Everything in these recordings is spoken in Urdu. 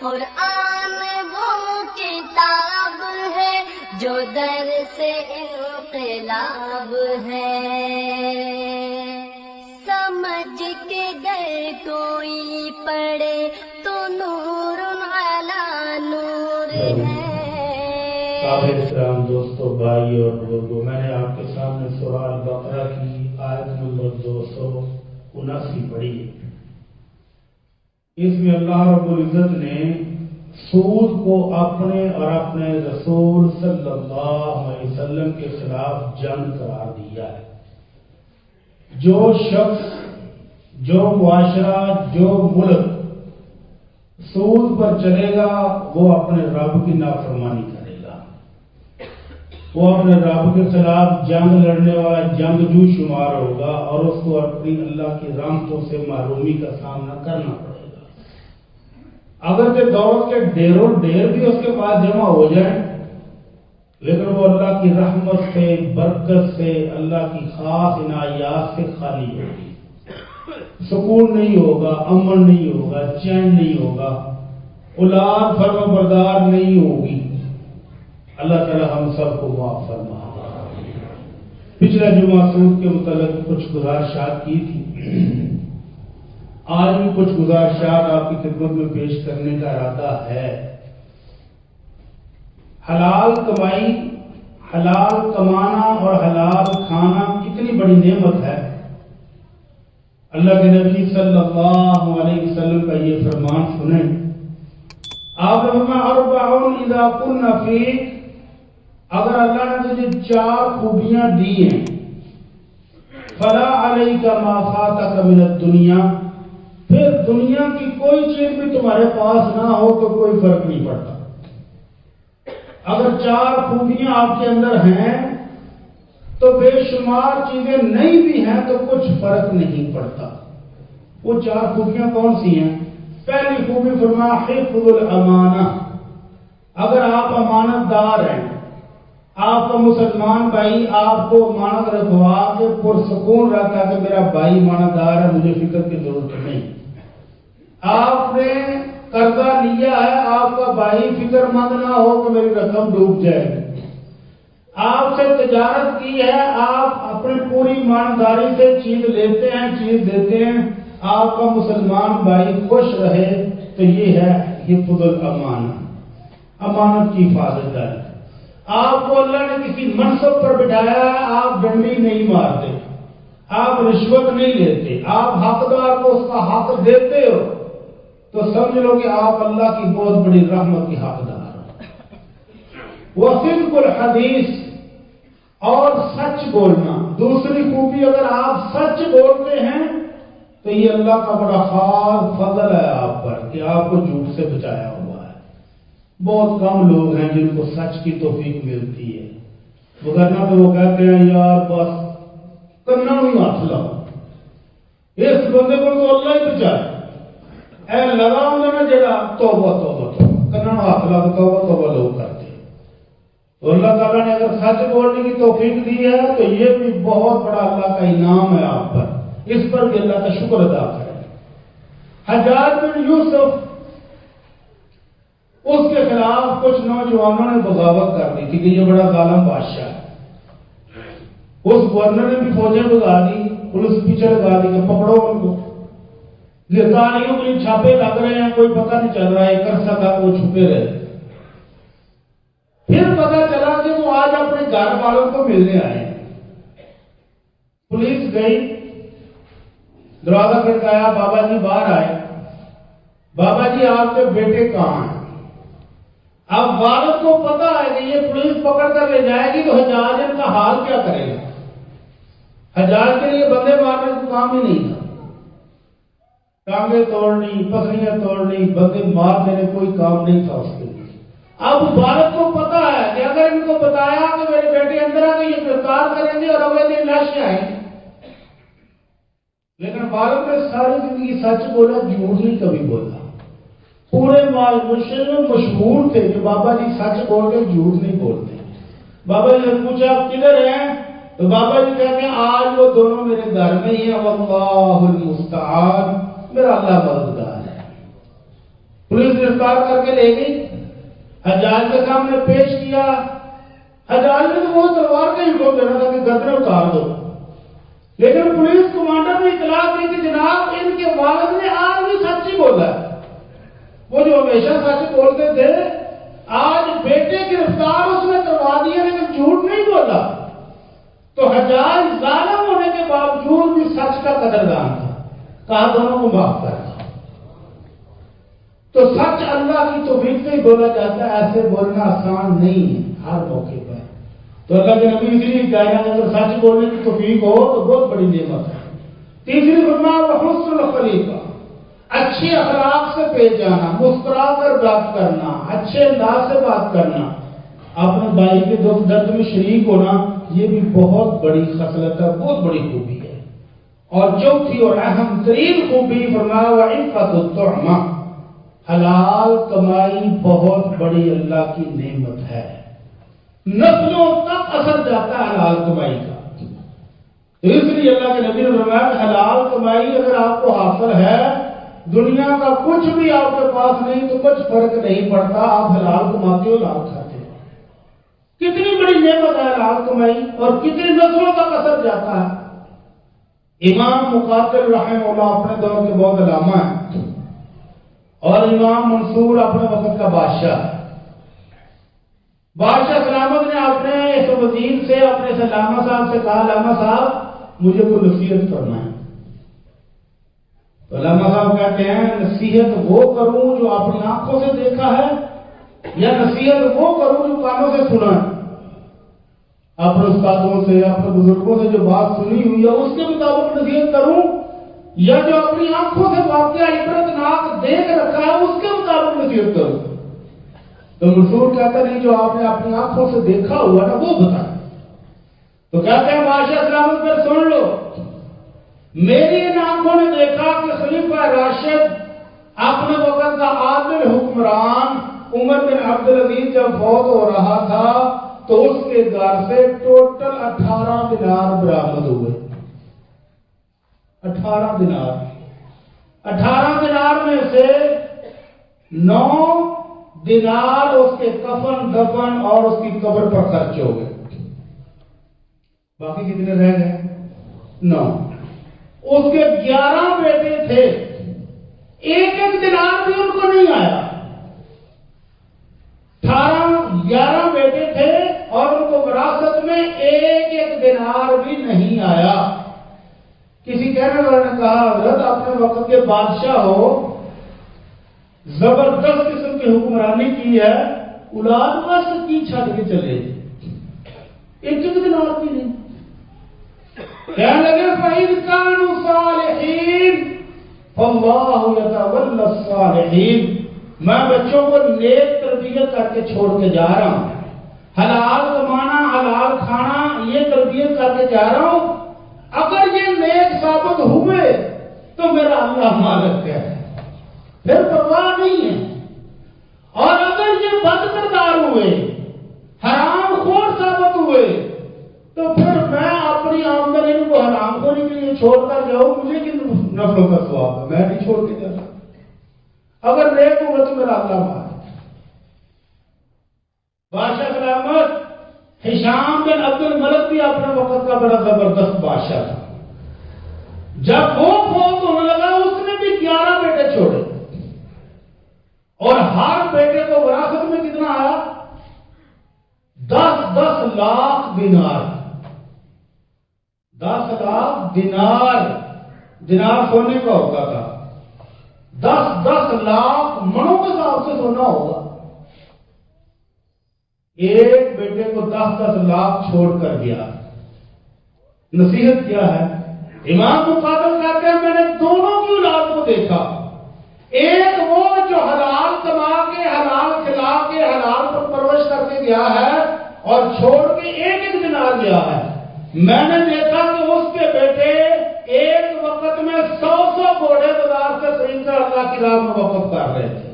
قرآن وہ کتاب ہے جو در سے انقلاب ہے، سمجھ کے گر کوئی پڑھے تو نور علی نور ہے۔ طاہر اسلام دوستو، بھائی اور بزرگوں، میں نے آپ کے سامنے سورہ البقرہ کی آیت نمبر 279 پڑھی ہے۔ اس میں اللہ رب العزت نے سود کو اپنے اور اپنے رسول صلی اللہ علیہ وسلم کے خلاف جنگ قرار دیا ہے۔ جو شخص، جو معاشرہ، جو ملک سود پر چلے گا وہ اپنے رب کی نافرمانی کرے گا، وہ اپنے رب کے خلاف جنگ لڑنے والا جنگجو شمار ہوگا اور اس کو اپنی اللہ کی رحمتوں سے محرومی کا سامنا کرنا پڑے گا۔ اگر کہ دولت کے ڈھیروں ڈھیر بھی اس کے پاس جمع ہو جائیں لیکن وہ اللہ کی رحمت سے، برکت سے، اللہ کی خاص عنایات سے خالی ہوگی، سکون نہیں ہوگا، امن نہیں ہوگا، چین نہیں ہوگا، اولاد فرما بردار نہیں ہوگی۔ اللہ تعالی ہم سب کو معاف فرما۔ پچھلا جمعہ سود کے متعلق کچھ گزارشات کی تھی، آج بھی کچھ گزارشات آپ کی خدمت میں پیش کرنے کا ارادہ ہے۔ حلال کمائی، حلال کمانا اور حلال کھانا کتنی بڑی نعمت ہے۔ اللہ کے نبی صلی اللہ علیہ وسلم کا یہ فرمان سنیں، آپ نے فرمایا اربع اذا کن فیک، اگر اللہ نے تجھے 4 خوبیاں دی ہیں، فلا علیک ما فاتک من الدنیا، پھر دنیا کی کوئی چیز بھی تمہارے پاس نہ ہو تو کوئی فرق نہیں پڑتا۔ اگر 4 خوبیاں آپ کے اندر ہیں تو بے شمار چیزیں نہیں بھی ہیں تو کچھ فرق نہیں پڑتا۔ وہ 4 خوبیاں کون سی ہیں؟ پہلی خوبی فرمایا حفظ الامانہ، اگر آپ امانت دار ہیں، آپ کا مسلمان بھائی آپ کو امانت رکھوا کے پرسکون رہتا ہے کہ میرا بھائی امانت دار ہے، مجھے فکر کی ضرورت نہیں۔ آپ نے قرضہ لیا ہے، آپ کا بھائی فکر مند نہ ہو کہ میری رقم ڈوب جائے گی۔ آپ سے تجارت کی ہے، آپ اپنی پوری ایمانداری سے چیز لیتے ہیں، چیز دیتے ہیں، آپ کا مسلمان بھائی خوش رہے تو یہ ہے حفظ الامانہ، امانت کی حفاظت ہے۔ آپ کو اللہ نے کسی منصب پر بٹھایا ہے، آپ ڈنڈی نہیں مارتے، آپ رشوت نہیں لیتے، آپ حقدار کو اس کا حق دیتے ہو تو سمجھ لو کہ آپ اللہ کی بہت بڑی رحمت کی حقدار ہو۔ وصدق الحدیث، اور سچ بولنا، دوسری خوبی اگر آپ سچ بولتے ہیں تو یہ اللہ کا بڑا خاص فضل ہے آپ پر کہ آپ کو جھوٹ سے بچایا ہوا ہے۔ بہت کم لوگ ہیں جن کو سچ کی توفیق ملتی ہے، وگرنہ تو وہ کہتے ہیں یار بس کنوں ہی ہاتھ لاؤ، اس بندے کو تو اللہ ہی بچائے، اے لگا ہوں نا جڑا توبہ توبہ توبہ، کنوں ہاتھ لا کے توبہ توبہ لوگ کرتے ہیں۔ تو اللہ تعالیٰ نے اگر سچ بولنے کی توفیق دی ہے تو یہ بھی بہت بڑا اللہ کا انعام ہے آپ پر، اس پر بھی اللہ کا شکر ادا کریں۔ حجاج بن یوسف، اس کے خلاف کچھ نوجوانوں نے بغاوت کر دی تھی کہ یہ بڑا ظالم بادشاہ ہے۔ اس گورنر نے بھی فوجیں بگا دی، پولیس پیچھے لگا دی کہ پکڑو ان کو، گرفتاریوں کے لیے چھاپے لگ رہے ہیں، کوئی پتہ نہیں چل رہا ہے، ایک عرصہ تک وہ چھپے رہے۔ پھر پتہ چلا کہ وہ آج اپنے گھر والوں کو ملنے آئے۔ پولیس گئی، دروازہ کھٹکایا، بابا جی باہر آئے، بابا جی آپ کے بیٹے کہاں ہیں؟ اب والد کو پتا ہے کہ یہ پولیس پکڑ کر لے جائے گی تو حجاج ان کا حال کیا کرے گا۔ حجاج کے لیے بندے مارنے کو کام ہی نہیں تھا، ٹانگیں توڑنی، پسلیاں توڑنی، بندے مار دینے کوئی کام نہیں تھا اس کے لیے۔ اب والد کو پتا ہے کہ اگر ان کو بتایا کہ میرے بیٹے اندر آ تو یہ گرفتار کریں گے اور اگلے دن لاشیں آئیں گی، لیکن والد نے ساری زندگی سچ بولا، جھوٹ نہیں کبھی بولا۔ پورے معاشرے میں مشہور تھے کہ بابا جی سچ بول کے جھوٹ نہیں بولتے۔ بابا جی نے پوچھا آپ کدھر ہیں تو بابا جی کہتے ہیں آج وہ دونوں میرے گھر میں ہی ہیں، واللہ المستعان، میرا اللہ مددگار ہے۔ پولیس گرفتار کر کے لے گئی، حجاج کے سامنے پیش کیا، حجاج نے تو وہ تلوار کا حکم دینا تھا کہ گردن اتار دو، لیکن پولیس کمانڈر نے اطلاع دی کہ جناب ان کے والد نے آج بھی سچ ہی بولا ہے، وہ جو ہمیشہ سچ بولتے تھے آج بیٹے گرفتار اس نے کروا دیا لیکن جھوٹ نہیں بولا۔ تو حجاج ظالم ہونے کے باوجود بھی سچ کا قدردان تھا، کہا دونوں کو معاف کر دو۔ تو سچ اللہ کی توفیق سے ہی بولا جاتا ہے، ایسے بولنا آسان نہیں ہے ہر موقع پر۔ تو اللہ کے نبی اس لیے کہنا ہے اگر سچ بولنے کی توفیق ہو تو بہت بڑی نعمت ہے۔ تیسری فرمایا حسن الخلیقہ، اچھے اخلاق سے پیش جانا، مسکرا کر بات کرنا، اچھے انداز سے بات کرنا، اپنے بھائی کے دکھ درد میں شریک ہونا، یہ بھی بہت بڑی خصلت ہے، بہت بڑی خوبی ہے۔ اور چوتھی اور اہم ترین خوبی فرمایا وعفت الطعمہ، حلال کمائی بہت بڑی اللہ کی نعمت ہے، نسلوں تک اثر جاتا ہے حلال کمائی کا۔ تو اس لیے اللہ کے نبی نے فرمایا حلال کمائی اگر آپ کو حاصل ہے، دنیا کا کچھ بھی آپ کے پاس نہیں تو کچھ فرق نہیں پڑتا، آپ حلال کماتے ہو حلال کھاتے ہو۔ کتنی بڑی نعمت ہے حلال کمائی اور کتنی نسلوں تک اثر جاتا ہے۔ امام مقاتل رحمہ اللہ اپنے دور کے بہت علامہ ہیں، اور امام منصور اپنے وقت کا بادشاہ ہے۔ بادشاہ سلامت نے اپنے اس وزیر سے، اپنے علامہ صاحب سے کہا علامہ صاحب مجھے کوئی نصیحت کرنا ہے۔ تو علامہ صاحب کہتے ہیں نصیحت وہ کروں جو اپنی آنکھوں سے دیکھا ہے یا نصیحت وہ کروں جو کانوں سے سنا ہے؟ اپنے استادوں سے، اپنے بزرگوں سے جو بات سنی ہوئی ہے اس کے مطابق نصیحت کروں یا جو اپنی آنکھوں سے واقعہ عبرتناک دیکھ رکھا ہے اس کے مطابق نصیحت کروں؟ تو منصور کہتا نہیں جو آپ نے اپنی آنکھوں سے دیکھا ہوا نا وہ بتائیں۔ تو کہتے ہیں بادشاہ سلامت پر سن لو، میری ان آنکھوں نے دیکھا کہ خلیفہ راشد اپنے وقت کا عادل حکمران عمر بن عبدالعزیز جب فوت ہو رہا تھا تو اس کے گھر سے ٹوٹل 18 دینار برآمد ہوئے۔ 18 دینار، 18 دینار میں سے 9 دینار اس کے کفن دفن اور اس کی قبر پر خرچ ہو گئے، باقی کتنے رہ گئے؟ 9۔ اس کے 11 بیٹے تھے، ایک دینار بھی ان کو نہیں آیا۔ 11 بیٹے تھے اور ان کو وراثت میں ایک دینار بھی نہیں آیا۔ کسی کہنے والے نے کہا حضرت اپنے وقت کے بادشاہ ہو، زبردست قسم کی حکمرانی کی ہے، اولاد بس کی چھٹ کے چلے، ایک دینار بھی نہیں۔ کہنے لگے فَإِذْ كَانُوا صَالِحِينَ فَاللَّهُ يَتَوَلَّى الصَّالِحِينَ، میں بچوں کو نیک تربیت کر کے چھوڑ کے جا رہا ہوں، حلال کمانا حلال کھانا یہ تربیت کر کے جا رہا ہوں، اگر یہ نیک ثابت ہوئے تو میرا اللہ مالک ہے، پھر پرواہ نہیں ہے، اور اگر یہ بد کردار ہوئے حرام خور ثابت ہوئے تو پھر میں اپنی آمدنی کو حرام خوری کے لیے چھوڑ کر جاؤں، مجھے کن نفلوں کا ثواب ہے، میں نہیں چھوڑ کے جا سکتا، اگر نیک ہوگا تو میرا اللہ مالک ہے۔ بادشاہ سلامت ہشام بن عبد الملک بھی اپنے وقت کا بڑا زبردست بادشاہ تھا، جب وہ فوت ہونے لگا اس نے بھی 11 بیٹے چھوڑے، اور ہر بیٹے کو وراثت میں کتنا آیا؟ 10 لاکھ دینار۔ 10 لاکھ دینار، دینار سونے کا ہوتا تھا، 10 لاکھ منوں کے حساب سے سونا ہوگا۔ ایک بیٹے کو 10 لاکھ چھوڑ کر گیا۔ نصیحت کیا ہے؟ امام مقاتل کہتے ہیں میں نے دونوں کی اولاد کو دیکھا، ایک وہ جو حلال کما کے حلال کھلا کے حلال پر پرورش کر کے گیا ہے اور چھوڑ کے ایک دینار گیا ہے، میں نے دیکھا کہ اس کے بیٹے ایک وقت میں 100 گھوڑے بازار سے خرید کر اللہ کی راہ میں وقف کر رہے تھے۔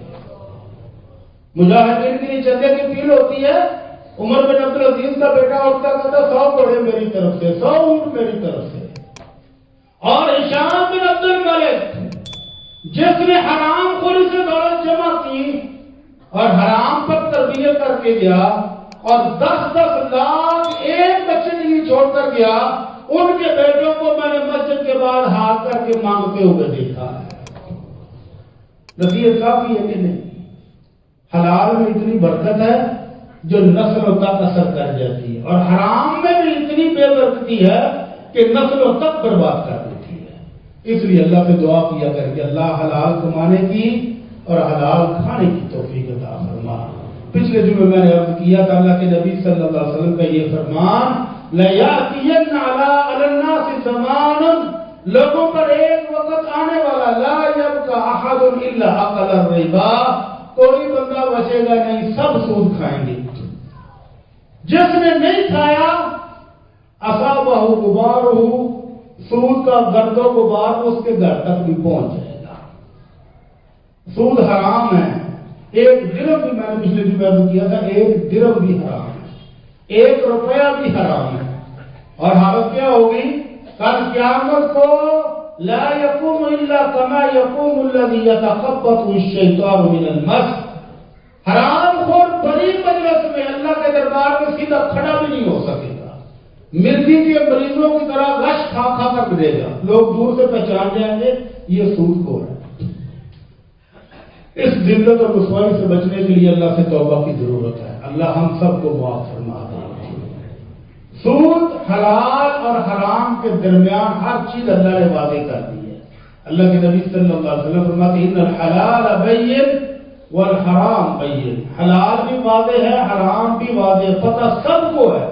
مجاہدین کی چندے کی پیل ہوتی ہے، عمر بن عبدالعزیز کا بیٹا اٹھتا کہتا 100 گھوڑے میری طرف سے، 100 اونٹ میری طرف سے، اور ہشام بن عبد الملک جس نے حرام خوری سے دولت جمع کی اور حرام پر تربیت کر کے گیا اور 10-10 لاکھ ایک بچے کے لیے چھوڑ کر گیا، ان کے بیٹوں کو میں نے مسجد کے بعد ہاتھ کر کے مانگتے ہوئے دیکھا ہے۔ نصیحت کافی ہے کہ نہیں؟ حلال میں اتنی برکت ہے جو نسلوں تک اثر کر جاتی ہے، اور حرام میں بھی اتنی بے برکتی ہے کہ نسلوں تک برباد کر دیتی ہے۔ اس لیے اللہ سے دعا کیا کر کے اللہ حلال کمانے کی اور حلال کھانے کی توفیق عطا فرما۔ پچھلے جمعے میں نے عرض کیا تھا اللہ کے نبی صلی اللہ علیہ وسلم کا یہ فرمان، لَيَأْتِيَنَّ عَلَى النَّاسِ زَمَانٌ، لوگوں پر ایک وقت آنے والا، لَا يَبْقَى أَحَدٌ إِلَّا أَكَلَ الرِّبَا، کوئی بندہ بچے گا نہیں، سب سود کھائیں گے۔ جس نے نہیں کھایا اصابہ غبارہ، سود کا گرد و غبار اس کے گھر تک بھی پہنچ جائے گا۔ سود حرام ہے، ایک درہم بھی، میں نے پچھلے جمعے میں کیا تھا، ایک درہم بھی حرام ہے، 1 روپیہ بھی حرام ہے۔ اور حالت کیا ہوگی؟ کل قیامت کو لا يقوم الا كما يقوم الذي يتخبطه الشيطان من المس، حرام خور بڑی مجلس میں اللہ کے دربار میں سیدھا کھڑا بھی نہیں ہو سکے گا، مرغی کے مریضوں کی طرح غش کھا کھا کر گرے گا، لوگ دور سے پہچان جائیں گے یہ سود خور ہے۔ اس ذلت اور رسوائی سے بچنے کے لیے اللہ سے توبہ کی ضرورت ہے۔ اللہ ہم سب کو معاف فرما دے۔ سود حلال اور حرام کے درمیان ہر چیز اللہ نے واضح کر دی ہے۔ اللہ کے نبی صلی اللہ علیہ وسلم فرماتے ہیں ان الحلال بین والحرام بین، حلال بھی واضح ہے، حرام بھی واضح ہے، پتہ سب کو ہے۔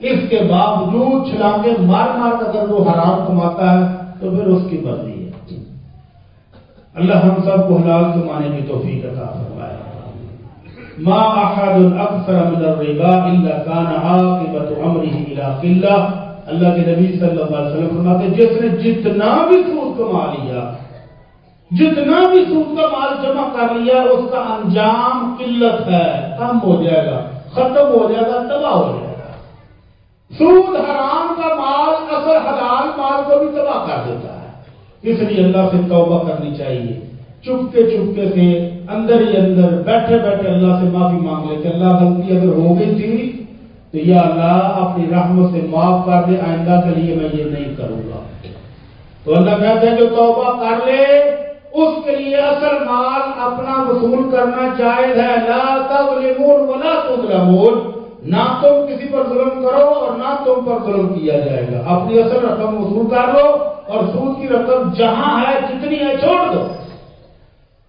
اس کے باوجود چھلانگے مار مار کر اگر وہ حرام کماتا ہے تو پھر اس کی مرضی ہے۔ اللہ ہم سب کو حلال کمانے کی توفیق عطا فرمائے۔ ما احد اکثر من الربا الا كان عاقبۃ امره الى قلہ، اللہ کے نبی صلی اللہ علیہ وسلم فرماتے ہیں جس نے جتنا بھی سود کما لیا، جتنا بھی سود کا مال جمع کر لیا، اس کا انجام قلت ہے، کم ہو جائے گا، ختم ہو جائے گا، تباہ ہو جائے گا۔ سود حرام کا مال اصل حلال مال کو بھی تباہ کر دیتا ہے۔ اس لیے اللہ سے توبہ کرنی چاہیے، چپکے چپکے سے اندر ہی اندر بیٹھے بیٹھے اللہ سے معافی مانگ لیتے، اللہ غلطی اگر ہو گئی تھی تو یا اللہ اپنی رحمت سے معاف کر دے، آئندہ کے لیے میں یہ نہیں کروں گا۔ تو اللہ کہتے ہیں جو توبہ کر لے اس کے لیے اصل مال اپنا وصول کرنا جائز ہے۔ لا تظلمون ولا تظلمون، نہ تم کسی پر ظلم کرو اور نہ تم پر ظلم کیا جائے گا۔ اپنی اصل رقم وصول کر لو اور سود کی رقم جہاں ہے جتنی ہے چھوڑ دو،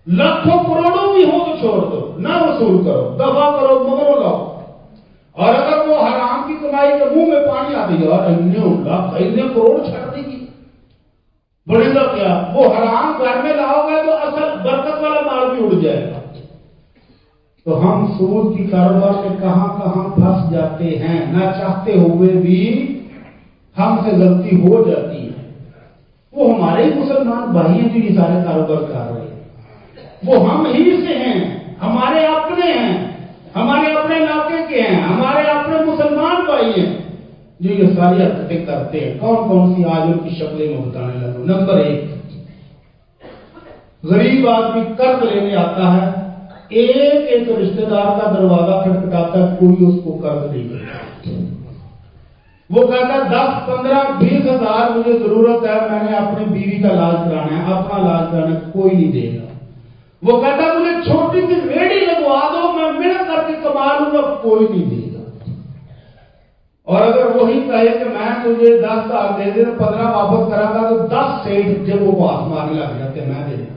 لاکھوں کروڑوں بھی ہو تو چھوڑ دو، نہ وصول کرو، دفع کرو، مگرو لاؤ۔ اور اگر وہ حرام کی کمائی کے منہ میں پانی آ گئی اور اتنے کروڑ چھٹ دی گی، بڑی گا کیا، وہ حرام گھر میں لاؤ گے تو اصل برکت والا مال بھی اڑ جائے گا۔ تو ہم سود کی کاروبار میں کہاں کہاں پھنس جاتے ہیں، نہ چاہتے ہوئے بھی ہم سے غلطی ہو جاتی ہے۔ وہ ہمارے ہی مسلمان بھائی ہیں جو یہ سارے کاروبار کر رہے ہیں، وہ ہم ہی سے ہیں، ہمارے اپنے ہیں، ہمارے اپنے علاقے کے ہیں، ہمارے اپنے مسلمان بھائی ہیں جو یہ ساری حرکتیں کرتے ہیں۔ کون کون سی آج ان کی شکلیں میں بتانے لگوں۔ نمبر 1، غریب آدمی قرض لینے آتا ہے، ایک رشتہ دار کا دروازہ کھٹکھٹاتا ہے، کوئی اس کو قرض نہیں دیتا۔ وہ کہتا ہے 10, 15, 20 ہزار مجھے ضرورت ہے، میں نے اپنی بیوی کا علاج کرانا ہے، اپنا علاج کرانا ہے، کوئی نہیں دے گا۔ وہ کہتا ہے مجھے چھوٹی سی ریڑھی لگوا دو، میں محنت کر کے کما لوں گا، کوئی نہیں دے گا۔ اور اگر وہی کہے کہ میں تجھے 10 ہزار دے دے 15 واپس کرا گا تو 10 سیٹ جب وہ پاس مارنے لگ جاتے میں دے دوں،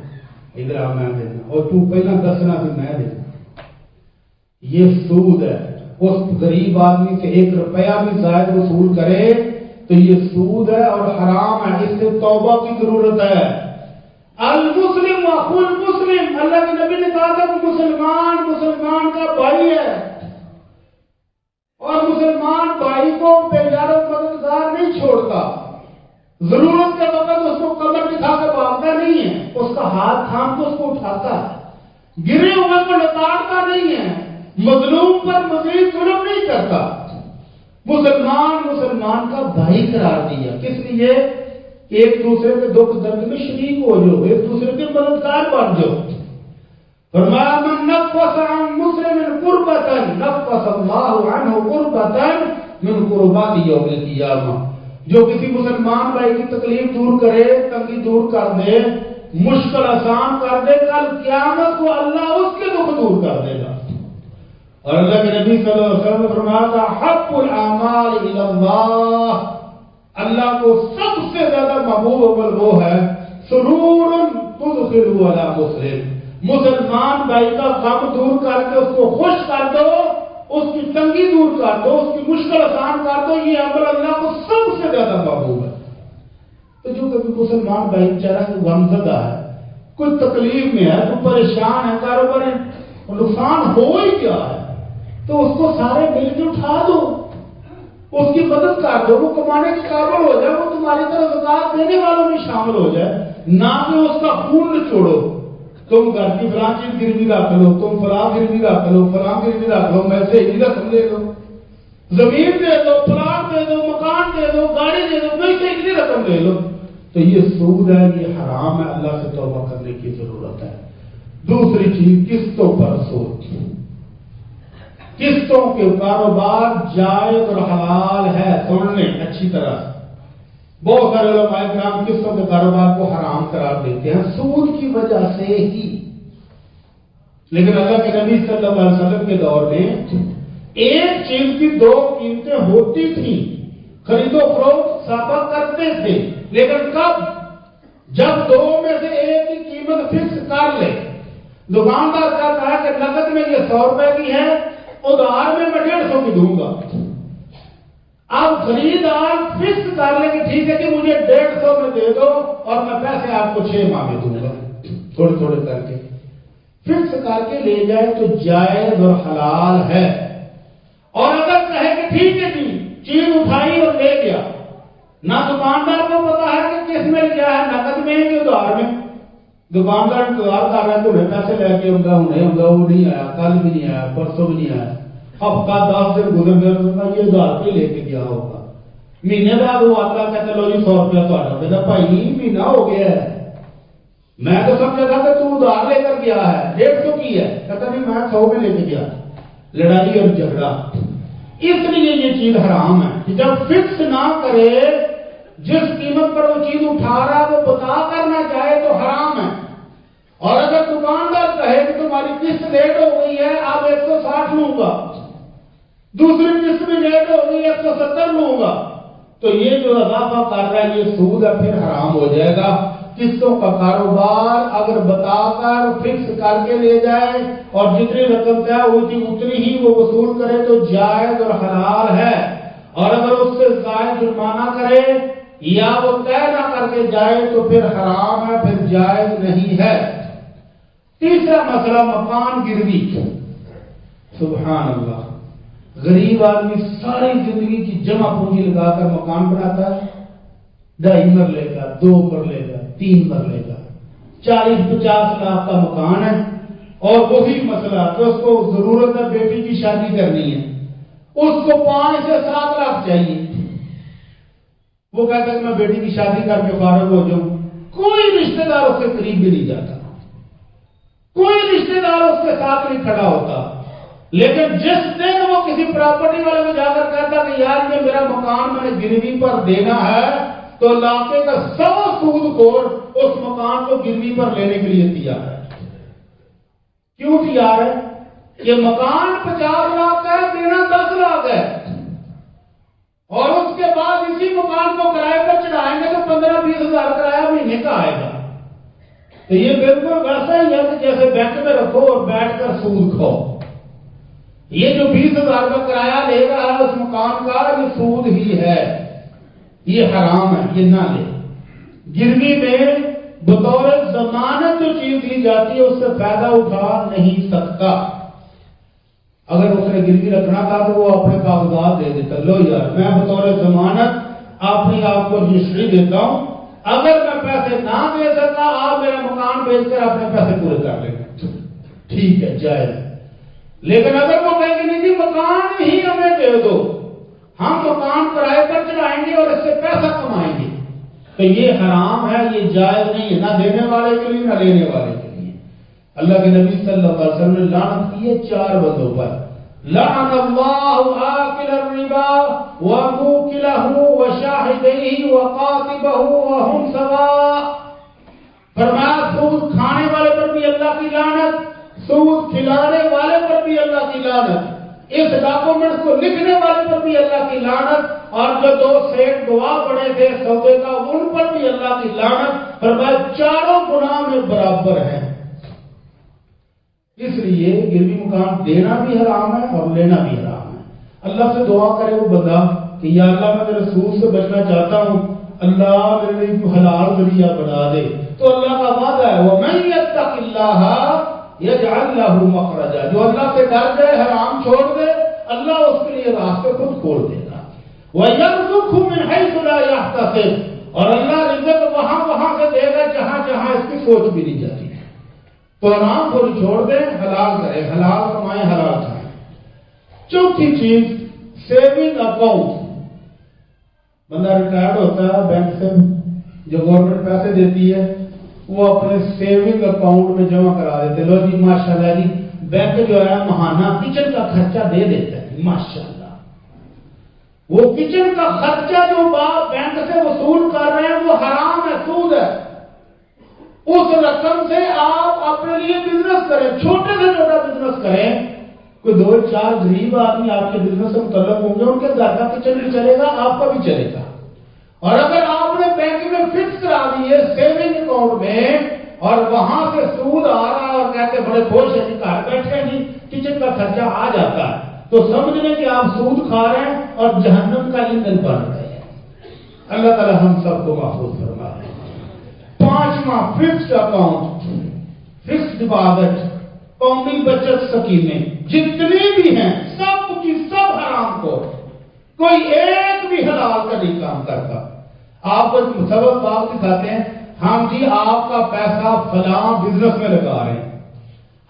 ادھر آ میں دے دوں، اور تو پہلا 10 نہ بھی میں دے دوں۔ یہ سود ہے۔ اس غریب آدمی سے 1 روپیہ بھی زائد وصول کرے تو یہ سود ہے اور حرام ہے، اس سے توبہ کی ضرورت ہے۔ المسلم اخو المسلم، اللہ کے نبی نے کہا تھا کہ مسلمان مسلمان کا بھائی ہے، اور مسلمان بھائی کو بے یار و مددگار نہیں چھوڑتا، ضرورت کے وقت اس کو کمر دکھا کے بھاگتا نہیں ہے، اس کا ہاتھ تھام کے اس کو اٹھاتا ہے، گرے ہوئے کو لتاڑتا نہیں ہے، مظلوم پر مزید ظلم نہیں کرتا۔ مسلمان مسلمان کا بھائی قرار دیا، کس لیے؟ ایک دوسرے کے دکھ درد میں شریک ہو جاؤ، ایک دوسرے کے مددگار بن جاؤ۔ فرمایا من نفس عن مسلم قربتا نفس اللہ عنہ قربتا من قربات یوم القیامہ، جو کسی مسلمان بھائی کی تکلیف دور کرے، تنگی دور کر دے، مشکل آسان کر دے، کل قیامت کو اللہ اس کے دکھ دور کر دے گا۔ اور اللہ کے نبی صلی اللہ علیہ وسلم نے فرمایا تھا حب الاعمال الی اللہ، اللہ کو سب سے زیادہ محبوب عمل وہ ہے سرور تدخلوا علی مسلم، مسلمان بھائی کا غم دور کر کے اس کو خوش کر دو، اس کی تنگی دور کر دو، اس کی مشکل آسان کر دو، یہ عمل اللہ کو سب سے زیادہ محبوب ہے۔ تو جو کبھی مسلمان بھائی بیچارہ غمزدہ ہے، کوئی تکلیف میں ہے، کوئی پریشان ہے، کاروبار نقصان ہو ہی کیا ہے، تو اس کو سارے مل کے اٹھا دو، اس کی مدد کر دو، وہ کمانے کے قابل ہو جائے، وہ تمہاری طرح زکات دینے والوں میں شامل ہو جائے، نہ کہ اس کا خون نچوڑو۔ تم گھر کی فلاں چیز گروی رکھ لو، تم فلاں گروی رکھ لو، فلاں گروی رکھ لو، میں سے ہی رقم دے دو، زمین دے دو، پلاٹ دے دو، مکان دے دو، گاڑی دے دو، میں سے اتنی رقم دے دو، تو یہ سود ہے، یہ حرام ہے، اللہ سے توبہ کرنے کی ضرورت ہے۔ دوسری چیز قسطوں پر سود، قسطوں کے کاروبار جائز اور حلال ہے، سن لیں اچھی طرح۔ بہت سارے علماء کرام قسطوں کے کاروبار کو حرام قرار دیتے ہیں سود کی وجہ سے ہی، لیکن اللہ کے نبی صلی اللہ علیہ وسلم کے دور میں ایک چیز کی دو قیمتیں ہوتی تھیں، خرید و فروخت صحابہ کرتے تھے، لیکن کب؟ جب دو میں سے ایک کی قیمت فکس کر لے۔ دکاندار کہتا ہے کہ نقد میں یہ 100 روپے کی ہے، ادھار میں 150 کی دوں گا۔ اب خریدار فکس کر لے کہ ٹھیک ہے کہ مجھے 150 میں دے دو اور میں پیسے آپ کو 6 ماہ میں دوں گا، تھوڑے تھوڑے کر کے فکس کر کے لے جائے تو جائز اور حلال ہے۔ اور اگر کہے کہ ٹھیک ہے جی، چیز اٹھائی اور لے گیا، نہ دکاندار کو پتا ہے کہ کس میں کیا ہے، نقد میں کہ ادھار میں۔ دکاندار انتظار کر رہا ہے تمہیں پیسے لے کے آؤں گا، وہ نہیں آیا، کل بھی نہیں آیا، پرسوں بھی نہیں آیا، ہفتہ 10 دن گزر گیا، یہ ادھار پہ لے کے گیا ہوگا۔ مہینے بعد وہ آتا کہتا لو جی 100 روپیہ تھوڑا، کہتا بھائی مہینہ ہو گیا ہے، میں تو سمجھا تھا کہ تو ادھار لے کر گیا ہے، 150 کی ہے، کہتا نہیں میں 100 میں لے کے گیا۔ لڑائی اور جھگڑا، اس لیے یہ چیز حرام ہے کہ جب فکس نہ کرے، جس قیمت پر وہ چیز اٹھا رہا ہے وہ بتا کرنا چاہے تو حرام ہے۔ اور اگر دکاندار کہے کہ تمہاری قسط لیٹ ہو گئی ہے، آپ 160 لوں گا، دوسری قسط میں لیٹ ہو گئی 170 لوں گا، تو یہ جو اضافہ کر رہا ہے یہ سود ہے، پھر حرام ہو جائے گا۔ قسطوں کا کاروبار اگر بتا کر فکس کر کے لے جائے اور جتنی رقم طے ہوئی تھی اتنی ہی وہ وصول کرے تو جائز اور حلال ہے، اور اگر اس سے زائد جرمانہ کرے یا وہ طے نہ کر کے جائے تو پھر حرام ہے، پھر جائز نہیں ہے۔ تیسرا مسئلہ مکان گروی۔ سبحان اللہ، غریب آدمی ساری زندگی کی جمع پونجی لگا کر مکان بناتا ہے، 2.5 مرلے کا، 2 مرلے کا، 3 مرلے کا، 40-50 لاکھ کا مکان ہے، اور وہی مسئلہ کہ اس کو ضرورت ہے بیٹی کی شادی کرنی ہے، اس کو 5 سے 7 لاکھ چاہیے۔ وہ کہتا ہے کہ میں بیٹی کی شادی کر کے فارغ ہو جاؤں، کوئی رشتہ دار اس کے قریب بھی نہیں جاتا، کوئی رشتہ دار اس کے ساتھ نہیں کھڑا ہوتا، لیکن جس دن وہ کسی پراپرٹی والے میں جا کر کہتا کہ یار یہ میرا مکان میں نے گروی پر دینا ہے، تو علاقے کا 100 سود خور اس مکان کو گروی پر لینے کے لیے تیار ہے۔ کیوں تیار ہے؟ یہ مکان 50 لاکھ کا ہے، دینا 10 لاکھ ہے، اور اس کے بعد اسی مکان کو کرائے پر چڑھائیں گے تو 15-20 ہزار کرایہ مہینے کا آئے گا۔ تو یہ بالکل ویسا ہی ہے کہ جیسے بینک میں رکھو اور بیٹھ کر سود کھاؤ۔ یہ جو 20 ہزار کا کرایہ لے رہا ہے اس مکان کا، یہ سود ہی ہے، یہ حرام ہے، یہ نہ لے۔ گروی میں بطور ضمانت جو چیز دی جاتی ہے اس سے فائدہ اٹھا نہیں سکتا۔ اگر اس نے گروی رکھنا تھا تو وہ اپنے کاغذات دے دیتا، لو یار میں بطور ضمانت اپنی آپ کو رجسٹری دیتا ہوں، اگر میں پیسے نہ دے سکا آپ میرا مکان بیچ کر اپنے پیسے پورے کر لیں گے، ٹھیک ہے، جائز۔ لیکن اگر وہ کہیں گے نہیں جی مکان ہی ہمیں دے دو، ہم مکان کرائے پر چڑھائیں گے اور اس سے پیسہ کمائیں گے، تو یہ حرام ہے، یہ جائز نہیں ہے، نہ دینے والے کے لیے نہ لینے والے کے لیے۔ اللہ کے نبی صلی اللہ علیہ وسلم نے لعنت کی ہے 4 بندوں پر، لعن اللہ آکل الربا وموکلہ وشاہدیہ وقاتبہ وہم سواء۔ فرمایا سود کھانے والے پر بھی اللہ کی لعنت، سود کھلانے والے پر بھی اللہ کی لعنت، اس ڈاکومنٹ کو لکھنے والے پر بھی اللہ کی لعنت، اور جو 2 سیٹ گواہ پڑے تھے سودے کا ان پر بھی اللہ کی لعنت۔ فرمایا چاروں گناہ میں برابر ہیں۔ اس لیے گروی مکان دینا بھی حرام ہے اور لینا بھی حرام ہے۔ اللہ سے دعا کرے وہ بندہ کہ یا اللہ میں تیرے سود سے بچنا چاہتا ہوں، اللہ میرے لیے تو حلال ذریعہ بنا دے، تو اللہ کا وعدہ ہے وَمَن يَتَّقِ اللَّهَ يَجْعَلْ لَهُ مَخْرَجًا، جو اللہ سے ڈر جائے حرام چھوڑ دے اللہ اس کے لیے راستے خود کھول دے گا۔ وَيَرْزُقْهُ مِنْ حَيْثُ لَا يَحْتَسِبُ، اور اللہ رزق وہاں سے دے گا جہاں اس کی سوچ بھی نہیں جاتی۔ تو حرام کو چھوڑ دیں، حلال کریں، حلال کمائیں، حلال کھائیں۔ چوتھی چیز سیونگ اکاؤنٹ۔ بندہ ریٹائرڈ ہوتا ہے بینک سے، جو گورنمنٹ پیسے دیتی ہے وہ اپنے سیونگ اکاؤنٹ میں جمع کرا دیتے۔ لو جی ماشاءاللہ جی بینک جو ہے ماہانہ کچن کا خرچہ دے دیتا ہے، ماشاءاللہ۔ وہ کچن کا خرچہ جو بینک سے وصول کر رہے ہیں وہ حرام ہے، سود ہے۔ اس رقم سے آپ اپنے لیے بزنس کریں، چھوٹے سے چھوٹا بزنس کریں۔ کوئی 2-4 غریب آدمی آپ کے بزنس سے متعلق ہوں گے، ان کے گھر کا کچن بھی چلے گا، آپ کا بھی چلے گا۔ اور اگر آپ نے بینک میں فکس کرا دیے سیونگ اکاؤنٹ میں اور وہاں سے سود آ رہا ہے اور کہتے بڑے خوش ہیں جی گھر بیٹھے نہیں کچن کا خرچہ آ جاتا ہے، تو سمجھ لیں کہ آپ سود کھا رہے ہیں اور جہنم کا ایندھن بن رہے ہیں۔ اللہ تعالی ہم سب کو محفوظ فرمائے۔ 5واں فکسڈ اکاؤنٹ، فکسڈ ڈپازٹ، قومی بچت سکیمیں جتنی بھی ہیں سب کی سب حرام کو، کوئی ایک بھی حلال کا نہیں کام کرتا۔ آپ کو سبق بات دکھاتے ہیں، ہم جی آپ کا پیسہ فلاں بزنس میں لگا رہے ہیں،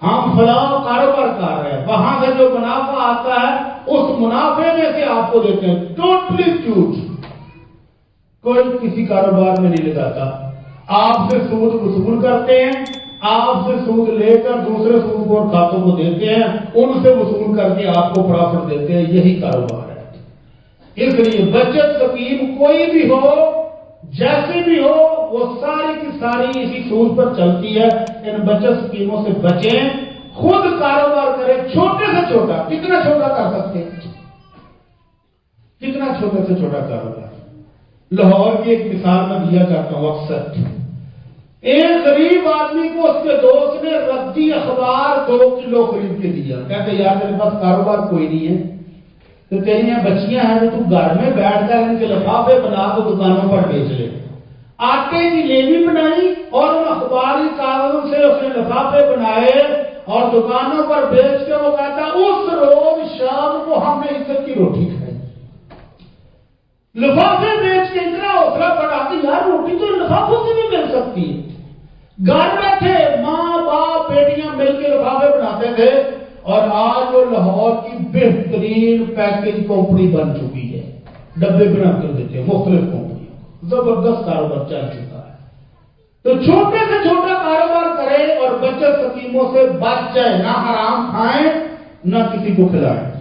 ہم فلاں کاروبار کر رہے ہیں، وہاں سے جو منافع آتا ہے اس منافع میں سے آپ کو دیتے ہیں۔ ٹوٹلی جھوٹ، کوئی کسی کاروبار میں نہیں لگاتا۔ آپ سے سود وصول کرتے ہیں، آپ سے سود لے کر دوسرے سود کو کھاتوں کو دیتے ہیں، ان سے وصول کر کے آپ کو پرافٹ دیتے ہیں، یہی کاروبار ہے۔ اس لیے بچت سکیم کوئی بھی ہو، جیسی بھی ہو، وہ ساری کی ساری اسی سود پر چلتی ہے۔ ان بچت سکیموں سے بچیں، خود کاروبار کریں، چھوٹے سے چھوٹا، کتنا چھوٹا کر سکتے ہیں، کتنا چھوٹے سے چھوٹا کاروبار۔ لاہور کی ایک مثال میں دیا کرتا ہوں اکثر، ایک غریب آدمی کو اس کے دوست نے ردی اخبار 2 کلو خرید کے دیا، کہتے یار میرے پاس کاروبار کوئی نہیں ہے، تو تیری یہ بچیاں ہیں تو گھر میں بیٹھ کر ان کے لفافے بنا کے دکانوں پر بیچ لے۔ آٹے کی لیوی بنائی اور ان اخباری کاغذوں سے اس نے لفافے بنائے اور دکانوں پر بیچ کے وہ کہتا اس روز شام کو ہم نے عزت کی روٹی کھائی۔ لفافے بیچ کے اتنا حوصلہ بڑھا کہ یار روٹی تو لفافوں سے بھی مل سکتی ہے۔ گھر بیٹھے ماں باپ بیٹیاں مل کے لفافے بناتے تھے، اور آج وہ لاہور کی بہترین پیکج کمپنی بن چکی ہے، ڈبے بنا کر دیتے ہیں مختلف کمپنیوں، زبردست کاروبار چل چکا ہے۔ تو چھوٹے سے چھوٹا کاروبار کریں اور بچت سکیموں سے بچ جائیں، نہ حرام کھائیں نہ کسی کو کھلائیں۔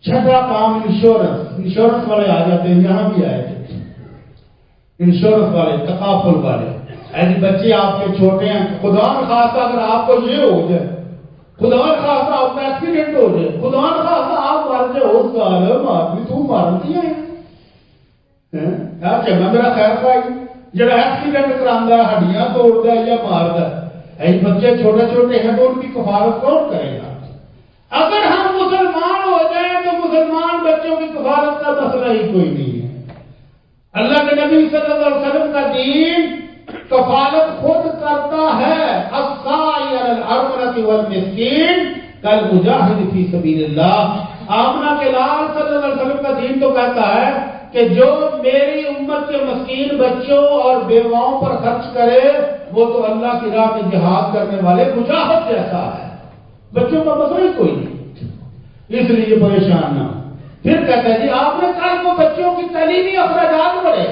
6واں کام انشورنس والے آ جاتے ہیں، یہاں بھی آئے تھے انشورنس والے، تکافل والے۔ ایسے بچے آپ کے چھوٹے ہیں، خدا نخواستہ اگر آپ کو یہ ہو جائے، خدا نخواستہ آپ کا ایکسیڈنٹ ہو جائے، خدا نخواستہ آپ مر جائے، اس سال مارتی تو مارتی ہے چنگا میرا خیر پائی جڑا ایکسیڈنٹ کرانا ہے، ہڈیاں توڑتا ہے یا مارتا ہے۔ ایسے بچے چھوٹے چھوٹے ہیں تو ان کی کفالت کون کرے گا؟ اگر ہم مسلمان ہو جائیں تو مسلمان بچوں کی کفالت کا مسئلہ ہی کوئی نہیں ہے۔ اللہ کے نبی صلی اللہ علیہ وسلم کا دین کفالت خود کرتا ہے، الساعی علی الارملۃ والمسکین کالمجاہد فی سبیل اللہ۔ آمنہ کے لال صلی اللہ علیہ وسلم کا دین تو کہتا ہے کہ جو میری امت کے مسکین بچوں اور بیواؤں پر خرچ کرے وہ تو اللہ کی راہ میں جہاد کرنے والے مجاہد جیسا ہے۔ بچوں کا مسئلہ ہی کوئی نہیں، اس لیے پریشان نہ۔ پھر کہتا ہے جی آپ نے کل کو بچوں کی تعلیمی اخراجات بڑھے،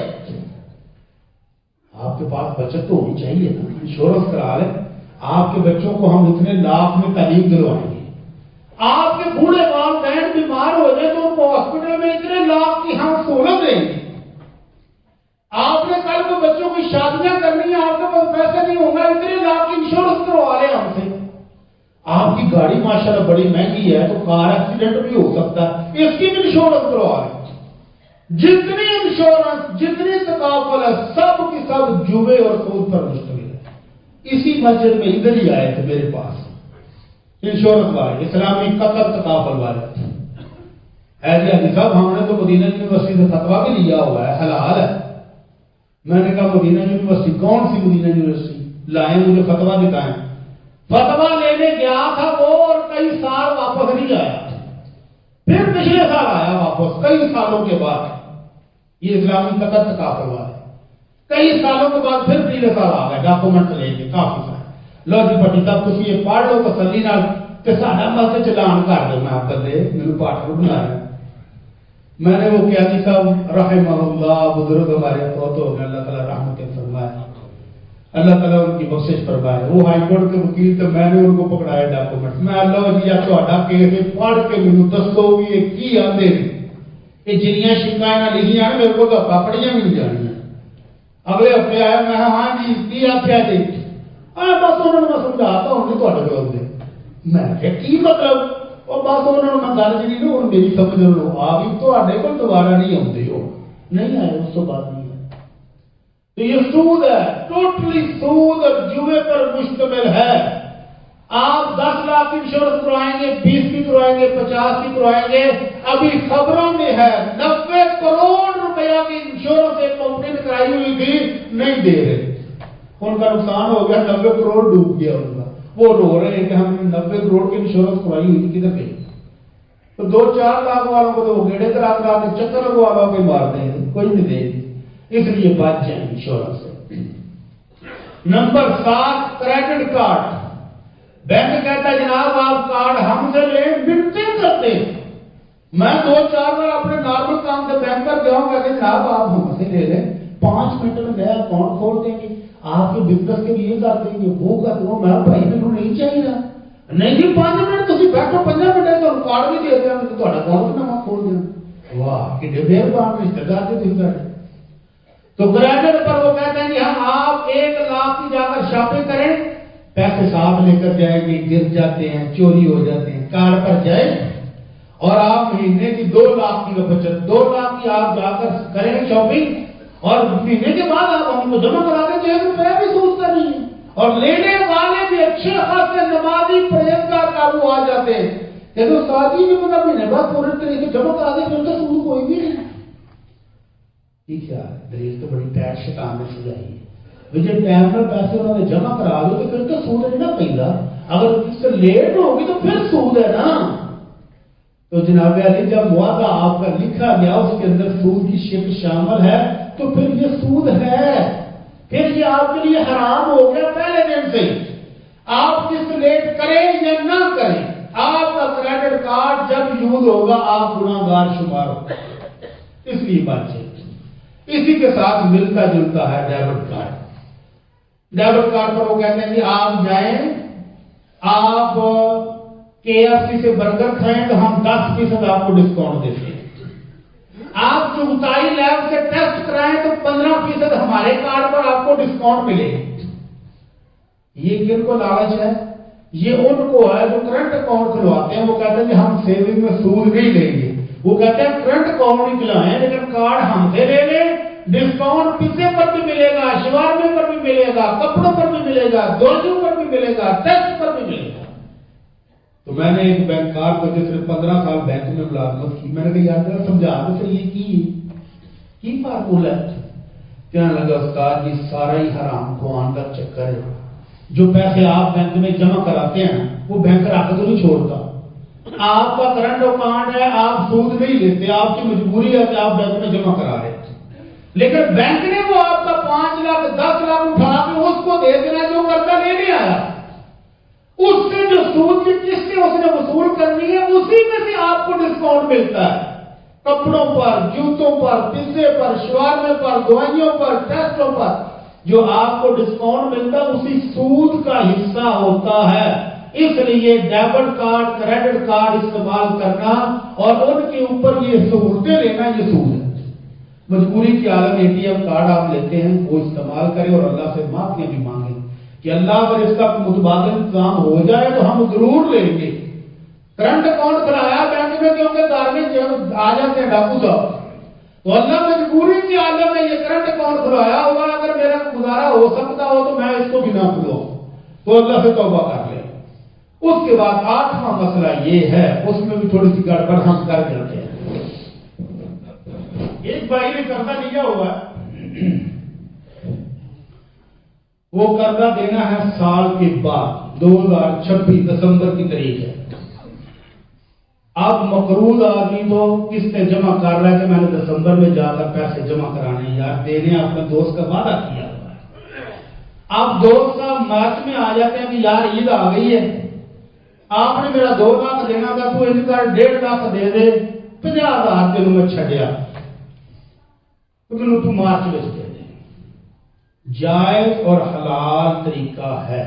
آپ کے پاس بچت تو ہونی چاہیے نا، انشورنس کرا لیں. آپ کے بچوں کو ہم اتنے لاکھ میں تعلیم دلوائیں گے. آپ کے بوڑھے والدین بیمار ہو جائے تو ان کو ہاسپٹل میں اتنے لاکھ کی ہم سہولت دیں گے. آپ نے کل کو بچوں کی شادیاں کرنی ہے، آپ کے پاس پیسے نہیں ہوگا، اتنے لاکھ کی انشورنس کروا لیں ہم سے. آپ کی گاڑی ماشاءاللہ بڑی مہنگی ہے تو کار ایکسیڈنٹ بھی ہو سکتا ہے، اس کی بھی انشورنس کروا لیں. جتنی انشورنس جتنی تکافل ہے سب کی سب جوے اور سود پر مشتمل ہے. اسی مسجد میں ادھر ہی آئے تھے میرے پاس انشورنس والے، اسلامی قطر تکافل والے. جی حاجی صاحب ہم نے تو مدینہ یونیورسٹی سے فتوا بھی لیا ہوا ہے، حلال ہے. میں نے کہا مدینہ یونیورسٹی؟ کون سی مدینہ یونیورسٹی؟ لائیں مجھے فتوا دکھائیں. فتوا لینے گیا تھا وہ اور کئی سال واپس نہیں آیا. پھر پچھلے سال آیا واپس کئی سالوں کے بعد. یہ اسلامی قطر تکافل والے کئی سالوں کے بعد پھر پچھلے سال آ گئے ڈاکومنٹ لے کے کافی سارے. لو جی پٹی صاحب تھی یہ پڑھ لو تسلی نال تے ساڈا بس چلان کر دو. میں آپ بندے میرے پارٹنر بنایا. میں نے وہ کیا جی صاحب رحمہ اللہ بزرگ ہمارے فوت ہو گئے، اللہ تعالیٰ رحمت فرمائے، اللہ تعالیٰ ان کی بخشش فرمائے. وہ ہائی کورٹ کے وکیل تھے، میں نے ان کو پکڑایا ڈاکومنٹ. میں اللہ جی تہاڈا کیس پڑھ کے مینوں دسو بھی یہ کی آندے نے. یہ جنیاں شکایات لکھیاں میرے کو تو پاپڑیاں بھی نہیں جانیاں. اگلے ہفتے آیا میں ہاں جی کی آخیا جی؟ بس انہوں نے میں سمجھاتا ہوں نہیں تھوڑے کو دے. میں کہ کی مطلب؟ اور بس انہوں نے میں گل جی نہیں ہوں میری سمجھ لو آ گئی تھوڑے کو دوبارہ نہیں آتے ہو نہیں آئے اس کو بعد نہیں آئے. تو یہ سود ہے، ٹوٹلی سود اور جوے پر مشتمل ہے. آپ 10 لاکھ کی انشورنس کروائیں گے، 20 کی کروائیں گے، 50 کی کروائیں گے. ابھی خبروں میں ہے 90 کروڑ روپیہ کی انشورنس ایک کمپنی نے کرائی ہوئی تھی، نہیں دے رہے. ان کا نقصان ہو گیا، 90 کروڑ ڈوب گیا ان کا. وہ رو رہے ہیں کہ ہم نے 90 کروڑ کی انشورنس کرائی ہوئی تھی کدھر گئی. تو 2-4 لاکھ والوں کو تو وہ گیڑے کرا کے چکر لگوا لو کے مارتے ہیں، کوئی نہیں دے گی. اس لیے بچ جائیں انشورنس سے. Number 7 credit card. بینک کہتا ہے جناب آپ کارڈ ہم سے لیں، منٹیں کرتے. میں 2-4 بار اپنے نارمل کام سے بینک پر گیا ہوں، کہتے جناب آپ ہم سے لے لیں، 5 منٹ میں نیا اکاؤنٹ کھول دیں گے، آپ کے بزنس کے لیے کر دیں گے، وہ کر دوں. میں بھائی میرے نہیں چاہیے نا. نہیں جی 5 منٹ تھی بیٹھو، 15 منٹ تو کارڈ بھی دے دیں تو تھوڑا اکاؤنٹ نہ کھول دیں. واہ کتنے مہربان رشتے دار تھے دل کر. تو کریڈٹ پر وہ کہتے ہیں کہ ہم آپ 1 لاکھ کی جا کر شاپنگ کریں، پیسے ساتھ لے کر جائیں گے، گر جاتے ہیں، چوری ہو جاتے ہیں. کارڈ پر جائیں اور آپ مہینے کی 2 لاکھ کی بچت، 2 لاکھ کی آپ جا کر کریں شاپنگ اور مہینے کے بعد آپ ہم کو جمع کرا دیں. 1 روپیہ بھی سوچتا نہیں ہے. اور لینے والے بھی اچھے خاصے نمازی پرہیزگار قابو آ جاتے ہیں. کہ تو ساتھی بھی مطلب مہینے بعد پورے طریقے جمع کرا دیں، پھر تو سود کوئی بھی نہیں. ٹھیک ہے دلیل تو بڑی ٹیٹ شیطان نے سجائی ہے. جب ٹائم پر پیسے انہوں نے جمع کرا دو تو پھر تو سود نہیں نا پہلا. اگر اس سے لیٹ ہوگی تو پھر سود ہے نا. تو جناب علی جب معاہدہ آپ کا لکھا گیا اس کے اندر سود کی شک شامل ہے تو پھر یہ سود ہے، پھر یہ آپ کے لیے حرام ہو گیا پہلے دن سے. آپ کس لیٹ کریں یا نہ کریں، آپ کا کریڈٹ کارڈ جب یوز ہوگا آپ گناہ گار شمار ہوگا. اس لیے بات ہے. اسی کے ساتھ ملتا جلتا ہے ڈیبٹ کارڈ. ڈیبٹ کارڈ پر وہ کہتے ہیں کہ آپ جائیں، آپ KFC سے برگر کھائیں تو ہم 10% آپ کو ڈسکاؤنٹ دیتے ہیں. آپ چغتائی لیب سے ٹیسٹ کرائیں تو 15% ہمارے کارڈ پر آپ کو ڈسکاؤنٹ ملے. یہ کن کو لالچ ہے؟ یہ ان کو ہے جو کرنٹ اکاؤنٹ کھلواتے ہیں. وہ کہتے ہیں کہ ہم سیونگ میں سود نہیں لیں گے. وہ کہتے ہیں کرنٹ اکاؤنٹ نہیں کھلائیں لیکن کارڈ ہم سے لے لیں، ڈسکاؤنٹ پیزے پر بھی ملے گا، شوارمے پر بھی ملے گا، کپڑوں پر بھی ملے گا، دوجوں پر بھی ملے گا، ٹیسٹ پر بھی ملے گا. تو میں نے ایک بینکار کو جس نے 15 سال بینک میں ملازمت کی، میں نے کہا یار سمجھا دو تو یہ کی فارمولا ہے. کہنے لگا استاد جی سارا ہی حرام خوان کا چکر ہے. جو پیسے آپ بینک میں جمع کراتے ہیں وہ بینک رکھ تو نہیں چھوڑتا. آپ کا کرنٹ اکاؤنٹ ہے، آپ سود نہیں لیتے، آپ کی مجبوری ہے کہ آپ بینک میں جمع کرا رہے ہیں. لیکن بینک نے وہ آپ کا 5 لاکھ 10 لاکھ اٹھا کے اس کو دے دینا جو قرضہ لینے آیا. اس سے جو سود کی قسط اس نے وصول کرنی ہے اسی میں سے آپ کو ڈسکاؤنٹ ملتا ہے. کپڑوں پر، جوتوں پر، پیزے پر، شوارمے پر، دوائیوں پر، ٹیسٹوں پر. جو آپ کو ڈسکاؤنٹ ملتا ہے اسی سود کا حصہ ہوتا ہے. اس لیے ڈیبٹ کارڈ کریڈٹ کارڈ استعمال کرنا اور ان کے اوپر یہ سہولتیں لینا یہ سود ہے. مجبوری کی عالم اے ٹی ایم کارڈ آپ لیتے ہیں وہ استعمال کریں اور اللہ سے معافیاں بھی مانگیں کہ اللہ اگر اس کا متبادل انتظام ہو جائے تو ہم ضرور لیں گے. کرنٹ اکاؤنٹ کھلایا بینک میں کیونکہ گھر میں جب آ جاتے ہیں ڈاکو صاحب تو اللہ مجبوری کی عالم میں یہ کرنٹ اکاؤنٹ کھلایا ہوا اگر میرا گزارا ہو سکتا ہو تو میں اس کو بھی نہ کھلاؤں تو اللہ سے توبہ کر لیں. اس کے بعد 8واں مسئلہ یہ ہے اس میں بھی تھوڑی سی گڑبڑ ہم کر دیتے ہیں. ایک بھائی نے قرضہ لیا ہوا ہے وہ قرضہ دینا ہے سال کے بعد 2026 دسمبر کی تاریخ ہے. اب مقروض آدمی تو قسطیں جمع کر رہا ہے کہ میں نے دسمبر میں جا کر پیسے جمع کرانے یار دینے اپنے دوست کا وعدہ کیا ہوا ہے. اب دوست صاحب مارچ میں آ جاتے ہیں کہ یار عید آ گئی ہے آپ نے میرا 2 لاکھ دینا تھا تو اس کا 1.5 لاکھ دے دے 50,000 تینوں میں چھڈیا تو میں تو مارچ میں دے دے. جائز اور حلال طریقہ ہے.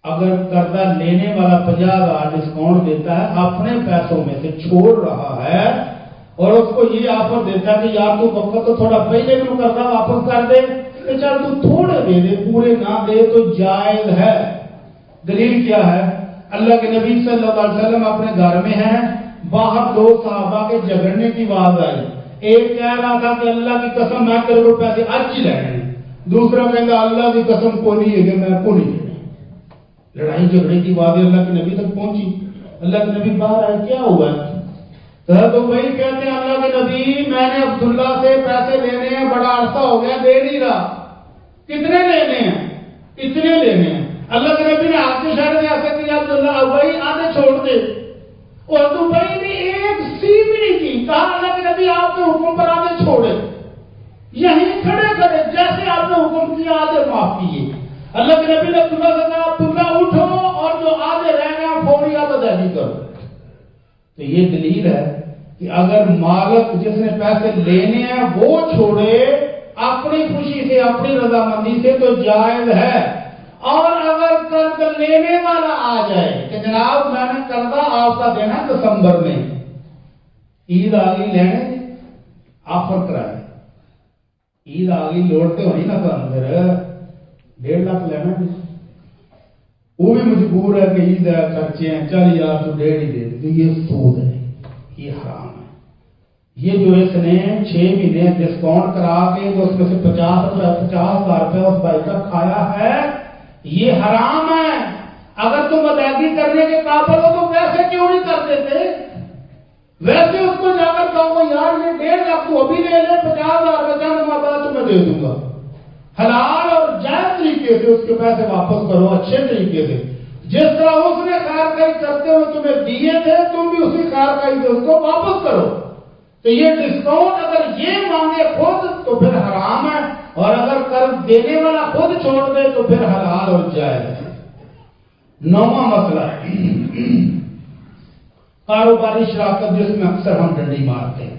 اگر قرضہ لینے والا 50,000 ڈسکاؤنٹ دیتا ہے اپنے پیسوں میں سے چھوڑ رہا ہے اور اس کو یہ آفر دیتا ہے کہ یار تو وقت تو تھوڑا پہلے بھی قرضہ واپس کر دے کہ چل تو تھوڑے دے دے پورے نہ دے تو جائز ہے. دلیل کیا ہے؟ اللہ کے نبی صلی اللہ علیہ وسلم اپنے گھر میں ہیں باہر 2 صحابہ کے جھگڑنے کی آواز آئی. ایک کہہ رہا تھا کہ اللہ کی قسم میں تیرے کو پیسے آج ہی لینے ہیں. دوسرا کہتا اللہ کی قسم کو نہیں ہے کہ میں کو نہیں دینے. لڑائی جھگڑے کی بات اللہ کے نبی تک پہنچی. اللہ کے نبی باہر آئے کیا ہوا ہے تو بھائی کہتے ہیں اللہ کے نبی میں نے عبداللہ سے پیسے لینے ہیں بڑا عرصہ ہو گیا دے نہیں رہا. کتنے لینے ہیں؟ اتنے لینے ہیں. اللہ کے نبی نے آپ کے اشارے سے ایسا کیا عبداللہ بھائی آدھے چھوڑ دے اور تو بھائی نے ایک سی بھی نہیں کی. کہا اللہ کے نبی آپ کے حکم پر آدھے چھوڑے یہیں کھڑے کھڑے جیسے آپ نے حکم کیا آدھے معاف کیے. اللہ کے نبی نے عبداللہ سے کہا عبداللہ اٹھو اور جو آدھے رہ گئے فوری آپ ادائیگی کرو. تو یہ دلیل ہے کہ اگر مالک جس نے پیسے لینے ہیں وہ چھوڑے اپنی خوشی سے اپنی رضامندی سے تو جائز ہے. اور اگر قرض لینے والا آ جائے کہ جناب میں نے قرضہ آپ کا دینا دسمبر میں عید آ گئی لینے آفر کرائے عید آ گئی لوٹتے ہوئی نا تو پھر 1.5 لاکھ لینا وہ بھی مجبور ہے کہ عید ہے خرچے ہیں چل یار تو 1.5 ہی دے دے. یہ سود ہے یہ حرام ہے. یہ جو اس نے 6 مہینے ڈسکاؤنٹ کرا کے جو اس میں سے 50,000 روپے اس بھائی کا کھایا ہے یہ حرام ہے. اگر تم ادائیگی کرنے کے قابل ہو تو ویسے کیوں نہیں کر دیتے؟ ویسے اس کو جا کر کہو یار یہ 1.5 لاکھ تو ابھی لے لے 50,000 روپے چند ماہ بعد تو میں دے دوں گا. حلال اور جائز طریقے سے اس کے پیسے واپس کرو اچھے طریقے سے. جس طرح اس نے خیر خائی کرتے ہوئے تمہیں دیے تھے تم بھی اسی خیر خائی سے اس کو واپس کرو. تو یہ ڈسکاؤنٹ اگر یہ مانگے خود تو پھر حرام ہے اور اگر قرض دینے والا خود چھوڑ دے تو پھر حلال اور جائز ہے. 9واں مسئلہ کاروباری شراکت جس میں اکثر ہم ڈنڈی مارتے ہیں.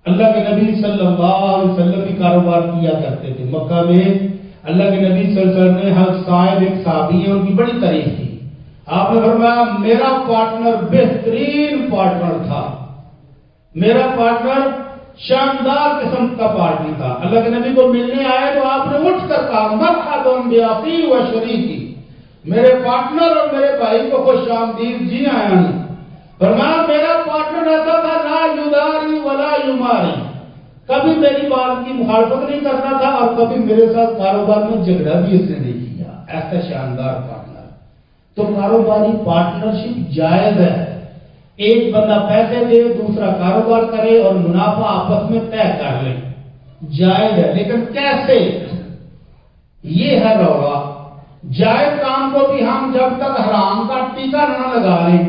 اللہ کے نبی صلی اللہ علیہ وسلم بھی کاروبار کیا کرتے تھے. مکہ میں اللہ کے نبی صلی اللہ علیہ وسلم نے حضرت صاحب ایک صحابی ہیں ان کی بڑی تعریف کی. آپ نے فرمایا میرا پارٹنر بہترین پارٹنر تھا. میرا پارٹنر شاندار قسم کا پارٹنر تھا. اللہ کے نبی کو ملنے آئے تو آپ نے اٹھ کر کہا مرحبا بأخی و شریکی میرے پارٹنر اور میرے بھائی کو خوش آمدید جی آیا نہیں. فرمایا میرا پارٹنر ایسا تھا لا یداری ولا یماری کبھی میری بات کی مخالفت نہیں کرتا تھا اور کبھی میرے ساتھ کاروبار میں جھگڑا بھی اس نے نہیں کیا. ایسا شاندار پارٹنر. تو کاروباری پارٹنرشپ جائز ہے. ایک بندہ پیسے دے دوسرا کاروبار کرے اور منافع آپس میں طے کر لے جائز ہے. لیکن کیسے یہ ہے رولا. جائز کام کو بھی ہم جب تک حرام کا ٹیکا نہ لگا لیں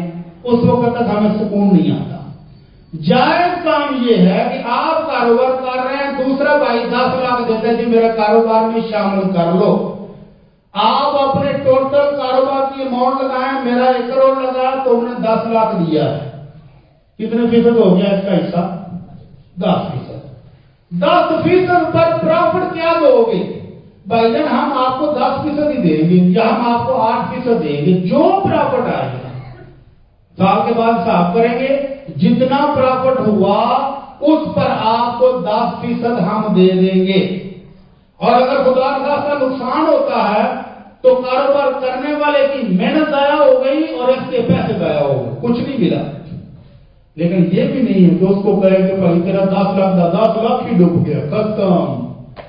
اس وقت تک ہمیں سکون نہیں آتا. جائز کام یہ ہے کہ آپ کاروبار کر رہے ہیں دوسرا بھائی 10 لاکھ دیتا ہے جی میرا کاروبار میں شامل کر لو. آپ اپنے ٹوٹل کاروبار کی اماؤنٹ لگائیں میرا 1 کروڑ لگا تو انہوں نے 10 لاکھ دیا ہے. کتنے فیصد ہو گیا اس کا حصہ؟ 10%. 10% پر پروفٹ کیا دو گے؟ بھائی جان ہم آپ کو 10% ہی دیں گے یا ہم آپ کو 8% دیں گے، جو پرافٹ آئے گا سال کے بعد حساب کریں گے، جتنا پرافٹ ہوا اس پر آپ کو 10% ہم دے دیں گے۔ اور اگر خدا کا نقصان ہوتا ہے تو کاروبار کرنے والے کی محنت ضائع ہو گئی اور اس کے پیسے ضائع ہو گئے، کچھ نہیں ملا۔ لیکن یہ بھی نہیں ہے کہ اس کو کہے کہ بھائی تیرا 10 لاکھ ہی ڈوب گیا، ختم۔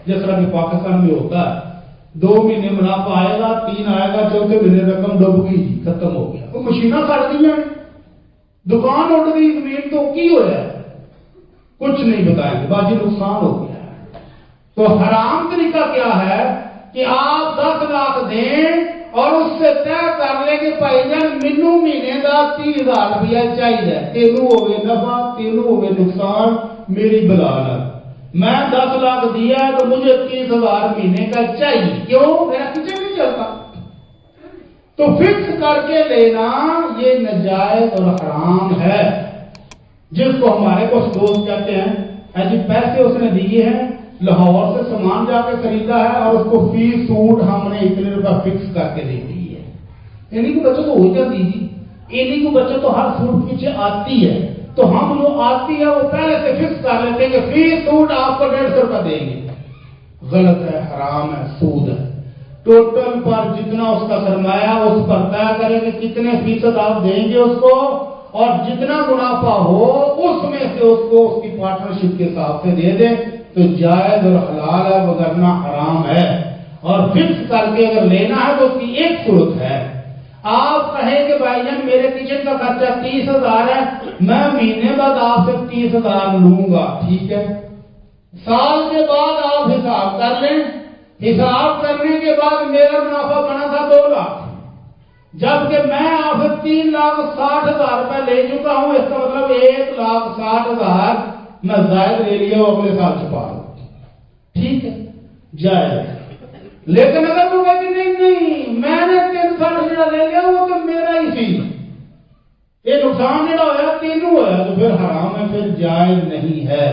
جس طرح کہ پاکستان میں ہوتا ہے 2 مہینے منافع آئے گا، 3 آئے گا، چوتھے مہینے رقم ڈوب گئی، ختم ہو گیا۔ وہ مشینہ کر دی ہیں، دکان اٹھ گئی، زمین تو کی ہوا ہے، کچھ نہیں بتائیں گے، باقی نقصان ہو گیا ہے۔ تو حرام طریقہ کیا ہے کہ آپ 10 لاکھ دیں اور اس سے طے کر لیں کہ بھائی جان مینو مہینے کا 30,000 روپیہ چاہیے، تینوں ہوئے نفع تینوں ہوئے نقصان، میری بلانت۔ میں 10 لاکھ دیا ہے تو مجھے 30,000 مہینے کا چاہیے، کیوں؟ میرا کچن نہیں چلتا۔ تو فکس کر کے لینا یہ ناجائز اور حرام ہے، جس کو ہمارے کچھ دوست کہتے ہیں جی پیسے اس نے دیے ہیں، لاہور سے سامان جا کے خریدا ہے اور اس کو فی سوٹ ہم نے اتنے روپے فکس کر کے دے دی ہے۔ انہیں کو بچت ہو جاتی جی، انہیں کو بچت تو ہر سوٹ پیچھے آتی ہے، تو ہم جو آتی ہے وہ پہلے سے فکس کر لیتے ہیں کہ فی سوٹ آپ کو 150 روپے دیں گے۔ غلط ہے، حرام ہے، سود ہے۔ ٹوٹل پر جتنا اس کا سرمایہ اس پر طے کریں کہ کتنے فیصد آپ دیں گے اس کو، اور جتنا منافع ہو اس میں سے اس کو اس کی پارٹنرشپ کے حساب سے دے دیں تو جائز اور حلال ہے، وگرنہ حرام ہے۔ اور فکس کر کے اگر لینا ہے تو اس کی ایک صورت ہے، آپ کہیں کہ بھائی جان میرے کچن کا خرچہ 30,000 ہے، میں مہینے بعد آپ سے 30,000 لوں گا، ٹھیک ہے۔ سال کے بعد آپ حساب کر لیں، حساب کرنے کے بعد میرا منافع بنا تھا 2 لاکھ، جبکہ میں آپ سے 3,60,000 روپے لے چکا ہوں، اس کا مطلب 1,60,000 میں زائد لے لیا وہ اگلے سال چھپا لوں، ٹھیک ہے، جائز۔ لیکن اگر وہ کہے کہ نہیں میں نے 360 لے لیا وہ تو میرا ہی سی، یہ نقصان جڑا ہوا تینوں ہوا، تو پھر حرام ہے، پھر جائز نہیں ہے۔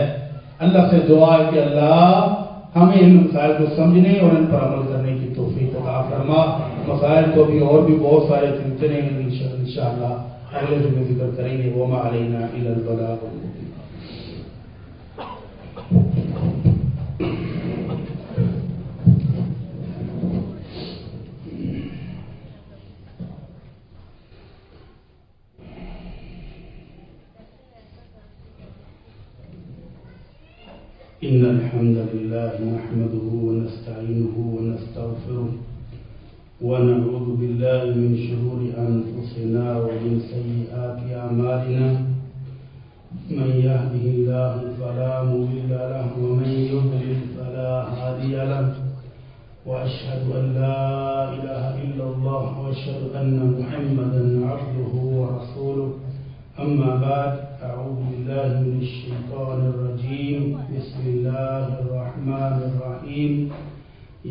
اللہ سے دعا ہے کہ اللہ ہمیں ان مسائل کو سمجھنے اور ان پر عمل کرنے کی توفیق عطا فرما۔ مسائل کو بھی اور بھی بہت سارے سلسلے ہیں انشاءاللہ اگلے جمعے ذکر کریں گے۔ وما علینا الا البلاغ المبین۔ إن الحمد لله نحمده ونستعينه ونستغفره ونعوذ بالله من شرور أنفسنا ومن سيئات أعمالنا من يهده الله فلا مضل له ومن يضلل فلا هادي له وأشهد أن لا إله إلا الله وأشهد أن محمدا عبده ورسوله أما بعد أعوذ بالله من الشيطان الرجيم بسم الله الرحمن الرحيم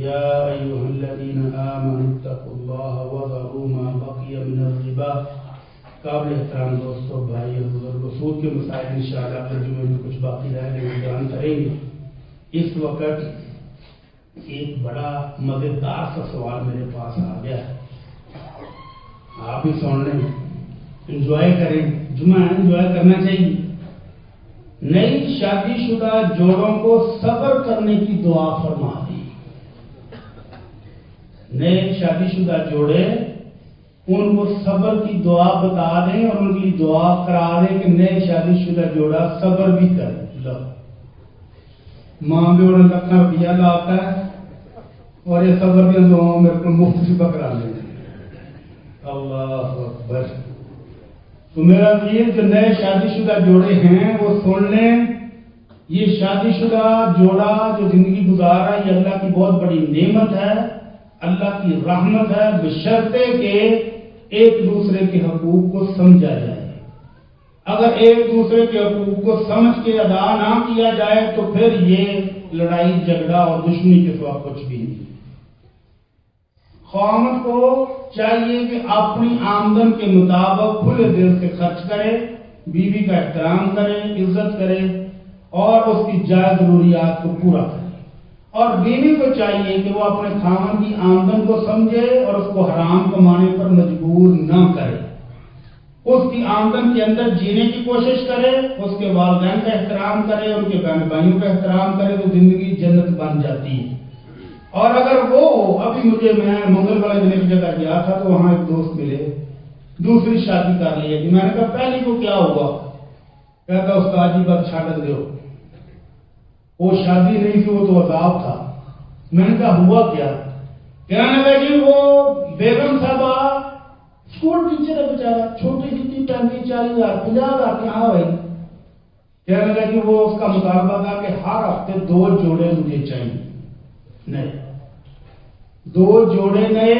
يا أيها الذين آمنوا اتقوا الله وذروا ما بقي من الربا۔ قابل احترام دوستو بھائی حضور سود کے مسائل انشاءاللہ اگلے جمعے میں کچھ باقی رہ گئے بیان کریں گے۔ اس وقت ایک بڑا مزیدار سا سوال میرے پاس آ گیا ہے، آپ ہی سن لیں، انجوائے کریں، جمعہ انجوائے کرنا چاہیے۔ نئی شادی شدہ جوڑوں کو صبر کرنے کی دعا فرما دی۔ نئے شادی شدہ جوڑے ان کو صبر کی دعا بتا دیں اور ان کی دعا کرا دیں کہ نئے شادی شدہ جوڑا صبر بھی کرے۔ لو ماں بھی انہیں لکھا روپیہ لاتا ہے اور یہ صبر کی دعا میرے کو مفت سے پکڑا لیں۔ اللہ اکبر۔ تو میرا ویر جو نئے شادی شدہ جوڑے ہیں وہ سن لیں، یہ شادی شدہ جوڑا جو زندگی گزار رہا ہے یہ اللہ کی بہت بڑی نعمت ہے، اللہ کی رحمت ہے، بشرطے کہ ایک دوسرے کے حقوق کو سمجھا جائے۔ اگر ایک دوسرے کے حقوق کو سمجھ کے ادا نہ کیا جائے تو پھر یہ لڑائی جھگڑا اور دشمنی کے سوا کچھ بھی نہیں۔ خاوند کو چاہیے کہ اپنی آمدن کے مطابق کھلے دل سے خرچ کرے، بیوی کا احترام کرے، عزت کرے اور اس کی جائز ضروریات کو پورا کرے۔ اور بیوی کو چاہیے کہ وہ اپنے خاوند کی آمدن کو سمجھے اور اس کو حرام کمانے پر مجبور نہ کرے، اس کی آمدن کے اندر جینے کی کوشش کرے، اس کے والدین کا احترام کرے، ان کے بہن بھائیوں کا احترام کرے، تو زندگی جنت بن جاتی ہے۔ اور اگر وہ ابھی میں منگل والے دن ایک جگہ گیا تھا تو وہاں ایک دوست ملے، دوسری شادی کر لی ہے۔ میں نے کہا پہلی کو کیا ہوا؟ کہتا استاد جی بس چھاڑ دو، وہ شادی نہیں تھی، وہ تو عذاب تھا۔ میں نے کہا ہوا کیا؟ کہنے لگا جی وہ بیگم صاحبہ اسکول ٹیچر ہے بیچارہ، چھوٹی سی 35-40 ہزار 50,000 کہاں ہوئی؟ کہنے لگا کہ وہ اس کا مطالبہ تھا کہ ہر ہفتے 2 جوڑے مجھے چاہیے نئے، 2 جوڑے نئے،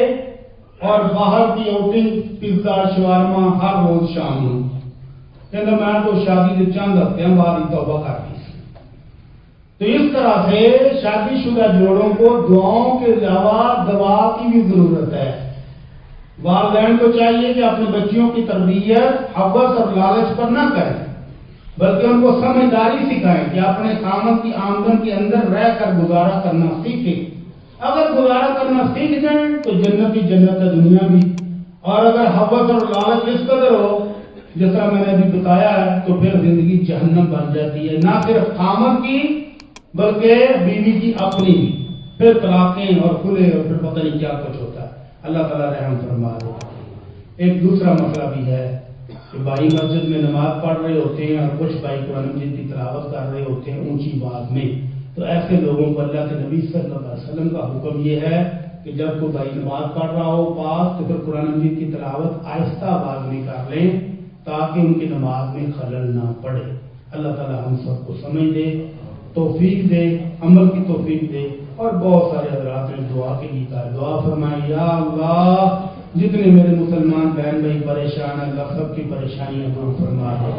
اور باہر کی آؤٹنگ پیزا شوارما ہر روز شام کو۔ کہنا میں تو شادی کے چند ہفتوں بعد ہی توبہ کر دی۔ تو اس طرح سے شادی شدہ جوڑوں کو دعاؤں کے علاوہ دوا کی بھی ضرورت ہے۔ والدین کو چاہیے کہ اپنے بچیوں کی تربیت حوث اور لالچ پر نہ کریں، بلکہ ان کو سمجھداری سکھائیں کہ اپنے خاوند کی آمدن کے اندر رہ کر گزارا کرنا سیکھیں۔ اگر گزارا کرنا سیکھ جائیں تو جنت ہی جنت ہے دنیا بھی، اور اگر حوث اور لالچ اس قدر ہو جس طرح میں نے ابھی بتایا ہے تو پھر زندگی جہنم بن جاتی ہے، نہ صرف خاوند کی بلکہ بیوی کی اپنی بھی، پھر طلاقیں اور کھلے اور پھر پتہ نہیں کیا کچھ ہوتا ہے۔ اللہ تعالیٰ رحم فرما دے۔ ایک دوسرا مسئلہ بھی ہے کہ بھائی مسجد میں نماز پڑھ رہے ہوتے ہیں اور کچھ بھائی قرآن مجید کی تلاوت کر رہے ہوتے ہیں اونچی آواز میں، تو ایسے لوگوں کو اللہ کے نبی صلی اللہ علیہ وسلم کا حکم یہ ہے کہ جب کوئی بھائی نماز پڑھ رہا ہو پاس تو پھر قرآن مجید کی تلاوت آہستہ آواز میں کر لیں تاکہ ان کی نماز میں خلل نہ پڑے۔ اللہ تعالیٰ ہم سب کو سمجھ دے، توفیق دے، عمل کی توفیق دے، اور بہت سارے حضرات نے دعا کے لیے کہا، دعا فرمائے یا اللہ جتنے میرے مسلمان بہن بھائی پریشان ہیں اللہ سب کی پریشانیاں دور فرما دے،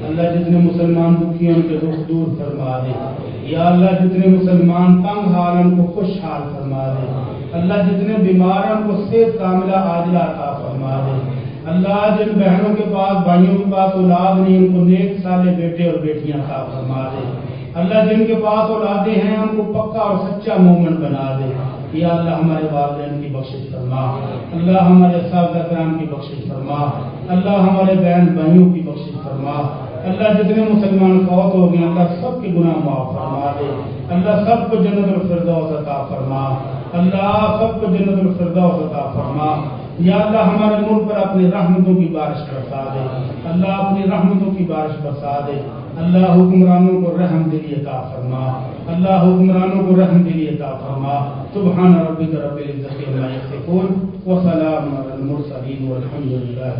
اللہ جتنے مسلمان دکھی ہیں ان کے دکھ دور فرما دے، یا اللہ جتنے مسلمان تنگ حال ہیں ان کو خوشحال فرما دے، اللہ جتنے بیمار ہیں ان کو صحت کاملہ عاجلہ عطا فرما دے، اللہ جن بہنوں کے پاس بھائیوں کے پاس اولاد نہیں ان کو نیک صالح بیٹے اور بیٹیاں عطا فرما دے، اللہ جن کے پاس اولادیں ہیں ان کو پکا اور سچا مومن بنا دے، یا اللہ ہمارے والدین کی بخشش فرما، اللہ ہمارے اساتذہ کرام کی بخشش فرما، اللہ ہمارے بہن بھائیوں کی بخشش فرما، اللہ جتنے مسلمان فوت ہو گئے اللہ سب کے گناہ معاف فرما دے، اللہ سب کو جنت الفردوس عطا فرما، اللہ سب کو جنت الفردوس عطا فرما، یا اللہ ہمارے ملک پر اپنی رحمتوں کی بارش برسا دے، اللہ اپنی رحمتوں کی بارش برسا دے، اللہ حکمرانوں کو رحم دلی عطا فرما، اللہ حکمرانوں کو رحم دلی عطا فرما، سبحان ربک رب العزت عما یصفون وسلام علی المرسلین والحمد للہ۔